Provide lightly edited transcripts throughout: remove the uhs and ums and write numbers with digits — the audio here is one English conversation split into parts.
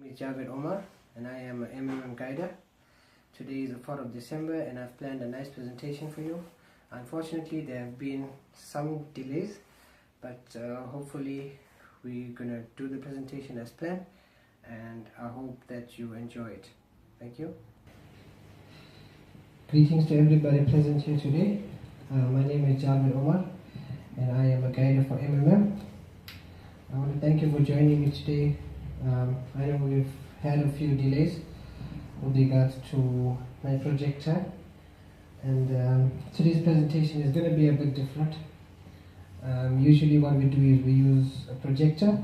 name is Jaaved Omar and I am an MMM guider. Today is the 4th of December and I've planned a nice presentation for you. Unfortunately, there have been some delays, but hopefully we're gonna do the presentation as planned, and I hope that you enjoy it. Thank you. Greetings to everybody present here today. My name is Jaaved Omar and I am a guider for MMM. I want to thank you for joining me today. I know we've had a few delays with regards to my projector, and today's presentation is going to be a bit different. Usually what we do is we use a projector,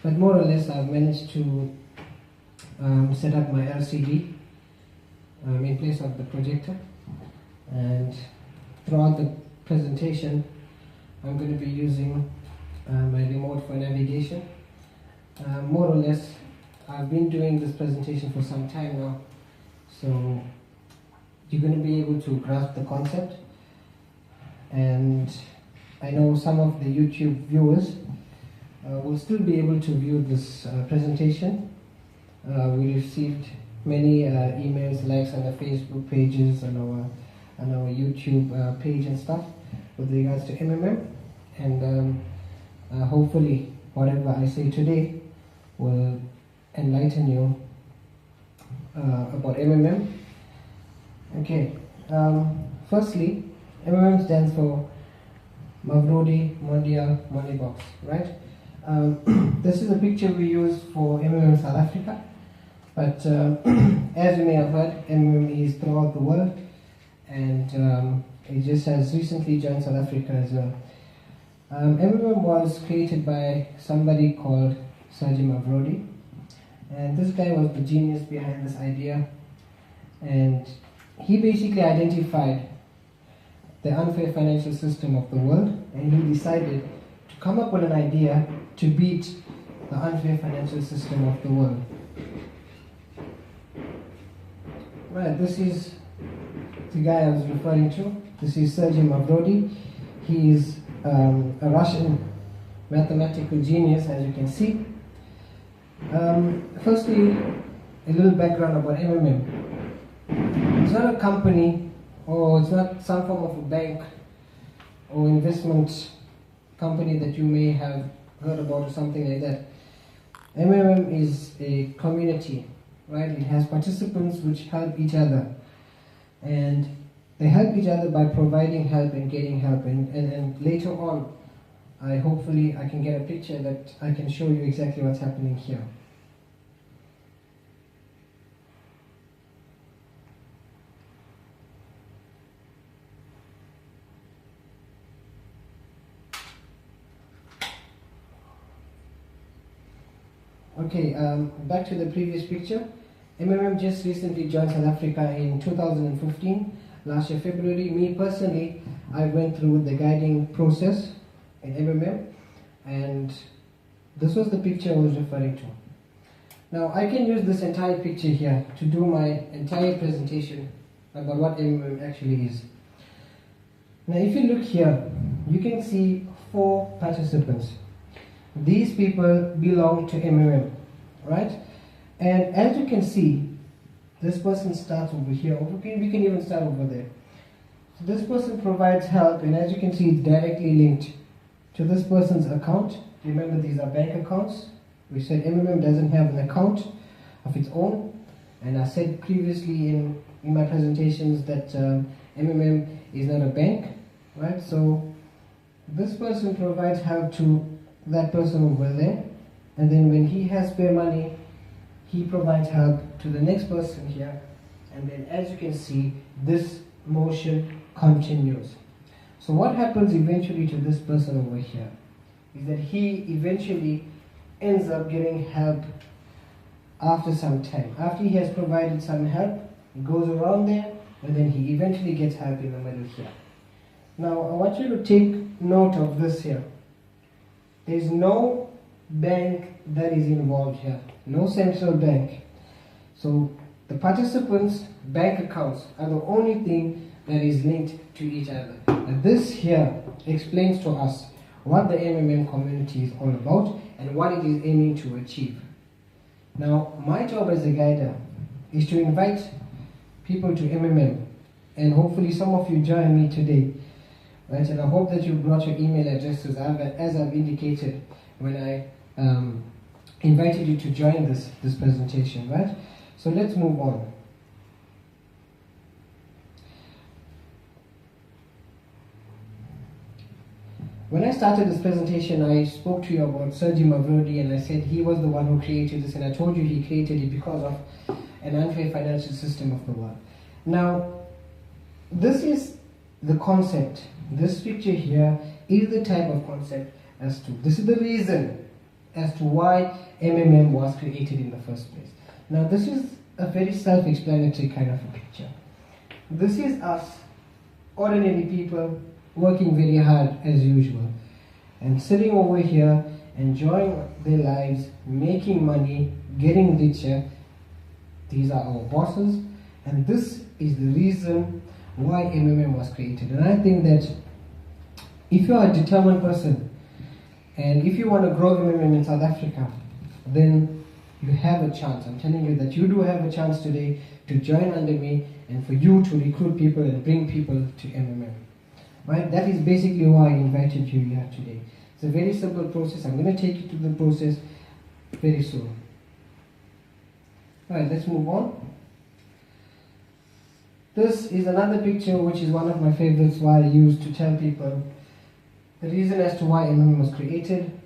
but more or less I've managed to set up my LCD in place of the projector, and throughout the presentation I'm going to be using my remote for navigation. More or less I've been doing this presentation for some time now, so you're going to be able to grasp the concept, and I know some of the YouTube viewers will still be able to view this presentation. We received many emails, likes on the Facebook pages, on our YouTube page and stuff with regards to MMM, and hopefully whatever I say today will enlighten you about MMM. Okay, firstly, MMM stands for Mavrodi Mondial Money Box, right? This is a picture we use for MMM South Africa, but as you may have heard, MMM is throughout the world, and it just has recently joined South Africa as well. MMM was created by somebody called Mavrodi, and this guy was the genius behind this idea, and he basically identified the unfair financial system of the world, and he decided to come up with an idea to beat the unfair financial system of the world. Right, this is the guy I was referring to. This is Mavrodi. He is a Russian mathematical genius, as you can see. Firstly, a little background about MMM. It's not a company, or it's not some form of a bank or investment company that you may have heard about or something like that. MMM is a community, right? It has participants which help each other, and they help each other by providing help and getting help, and later on hopefully I can get a picture that I can show you exactly what's happening here. Okay, back to the previous picture. MMM just recently joined South Africa in 2015, last year February. Me personally, I went through the guiding process in MMM, and this was the picture I was referring to. Now I can use this entire picture here to do my entire presentation about what MMM actually is. Now if you look here, you can see 4 participants. These people belong to MMM, right? And as you can see, this person starts over here. We can even start over there. So this person provides help, and as you can see, it's directly linked to this person's account. Remember, these are bank accounts. We said MMM doesn't have an account of its own, and I said previously in my presentations that MMM is not a bank, right? So this person provides help to that person over there, and then when he has spare money, he provides help to the next person here, and then as you can see, this motion continues. So what happens eventually to this person over here is that he eventually ends up getting help after some time. After he has provided some help, he goes around there, and then he eventually gets help in the middle here. Now I want you to take note of this here. There is no bank that is involved here, no central bank. So the participants' bank accounts are the only thing that is linked to each other. And this here explains to us what the MMM community is all about and what it is aiming to achieve. Now, my job as a guider is to invite people to MMM, and hopefully some of you join me today, right? And I hope that you brought your email addresses as I've indicated when I invited you to join this presentation, right? So let's move on. When I started this presentation, I spoke to you about Sergi Mavrodi, and I said he was the one who created this, and I told you he created it because of an unfair financial system of the world. Now, this is the concept. This picture here is the type of concept this is the reason as to why MMM was created in the first place. Now, this is a very self-explanatory kind of a picture. This is us, ordinary people, working very hard as usual and sitting over here enjoying their lives, making money, getting richer. These are our bosses, and this is the reason why MMM was created. And I think that if you are a determined person and if you want to grow MMM in South Africa, then you have a chance. I'm telling you that you do have a chance today to join under me and for you to recruit people and bring people to MMM. Right? That is basically why I invited you here today. It's a very simple process. I'm going to take you to the process very soon. Alright, let's move on. This is another picture which is one of my favorites, why I use to tell people the reason as to why MMM was created.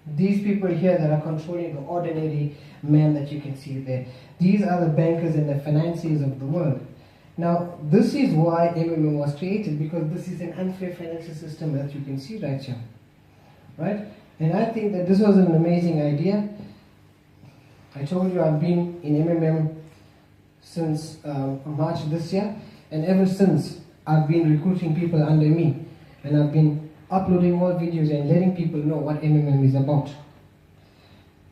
These people here that are controlling the ordinary man that you can see there, these are the bankers and the financiers of the world. Now, this is why MMM was created, because this is an unfair financial system that you can see right here, right? And I think that this was an amazing idea. I told you I've been in MMM since March this year, and ever since I've been recruiting people under me, and I've been uploading more videos and letting people know what MMM is about.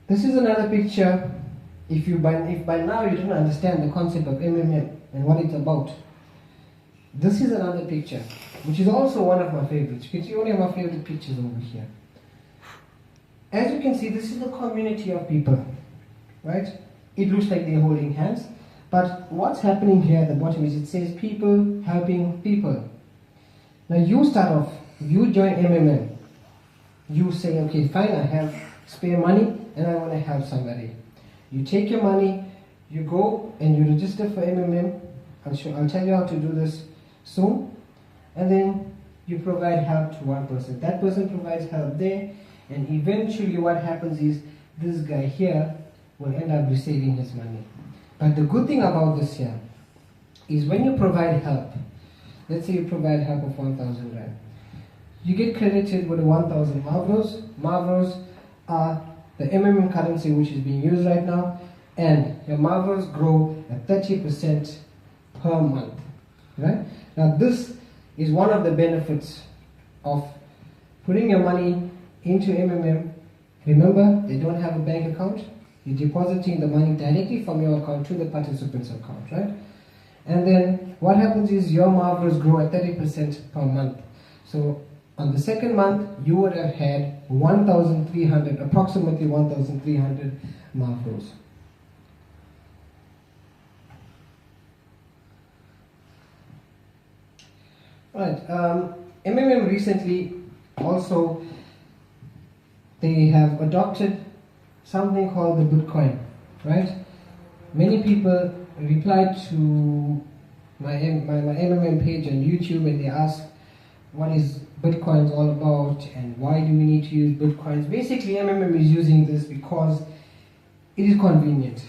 This is another picture. If by now you don't understand the concept of MMM and what it's about, this is another picture, which is also one of my favorites. You can see one of my favorite pictures over here. As you can see, this is a community of people, right? It looks like they're holding hands, but what's happening here at the bottom is it says people helping people. Now you start off, you join MMM, you say, okay, fine, I have spare money and I want to help somebody. You take your money, you go and you register for MMM. I'll tell you how to do this soon. And then you provide help to one person. That person provides help there, and eventually what happens is this guy here will end up receiving his money. But the good thing about this here is when you provide help, let's say you provide help of 1,000 Rand, you get credited with 1,000 Mavros. Mavros are the MMM currency which is being used right now, and your Mavros grow at 30% per month, right? Now this is one of the benefits of putting your money into MMM. Remember, they don't have a bank account. You're depositing the money directly from your account to the participant's account, right? And then what happens is your Mavros grow at 30% per month. So on the second month, you would have had 1,300, approximately 1,300 Mavros. Right, MMM recently also, they have adopted something called the Bitcoin, right? Many people replied to my MMM page on YouTube and they asked, what is Bitcoins all about and why do we need to use Bitcoins? Basically, MMM is using this because it is convenient,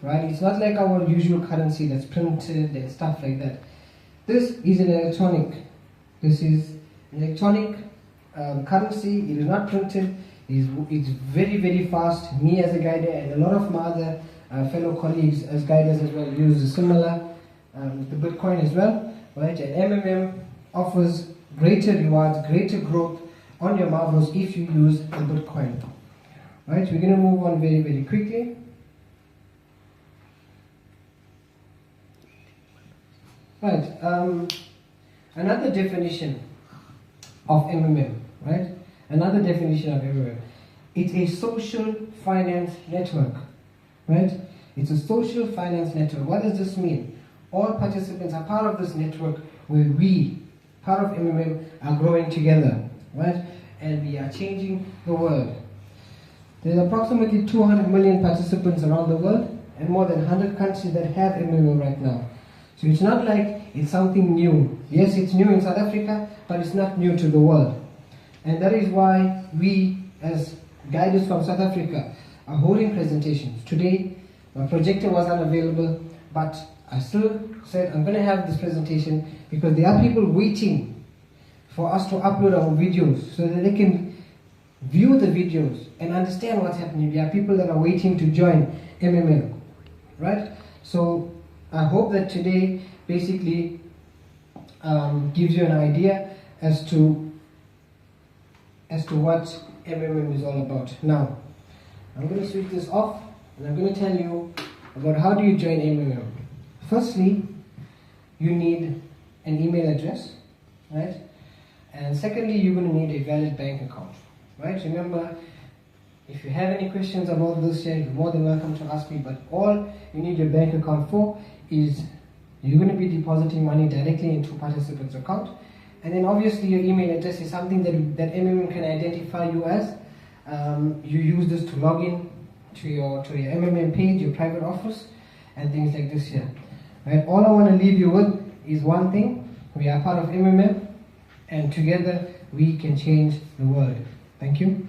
right? It's not like our usual currency that's printed and stuff like that. This is an electronic. This is an electronic currency. It is not printed. It's very, very fast. Me as a guider and a lot of my other fellow colleagues as guiders as well use a similar, the Bitcoin as well, right? And MMM offers greater rewards, greater growth on your Mavros if you use the Bitcoin. Right? We're going to move on very, very quickly. Right. Another definition of MMM, right? Another definition of MMM. It's a social finance network, right? It's a social finance network. What does this mean? All participants are part of this network where we, part of MMM, are growing together, right? And we are changing the world. There's approximately 200 million participants around the world and more than 100 countries that have MMM right now. So it's not like it's something new. Yes, it's new in South Africa, but it's not new to the world. And that is why we, as guiders from South Africa, are holding presentations. Today, my projector was unavailable, but I still said I'm going to have this presentation because there are people waiting for us to upload our videos so that they can view the videos and understand what's happening. There are people that are waiting to join MMM, right? So I hope that today basically gives you an idea as to what MMM is all about. Now, I'm going to switch this off and I'm going to tell you about how do you join MMM. Firstly, you need an email address, right? And secondly, you're going to need a valid bank account, right? Remember, if you have any questions about this here, you're more than welcome to ask me, but all you need your bank account for is you're going to be depositing money directly into participant's account. And then obviously your email address is something that MMM can identify you as. You use this to log in to your MMM page, your private office, and things like this here. Right? All I want to leave you with is one thing: we are part of MMM, and together we can change the world. Thank you.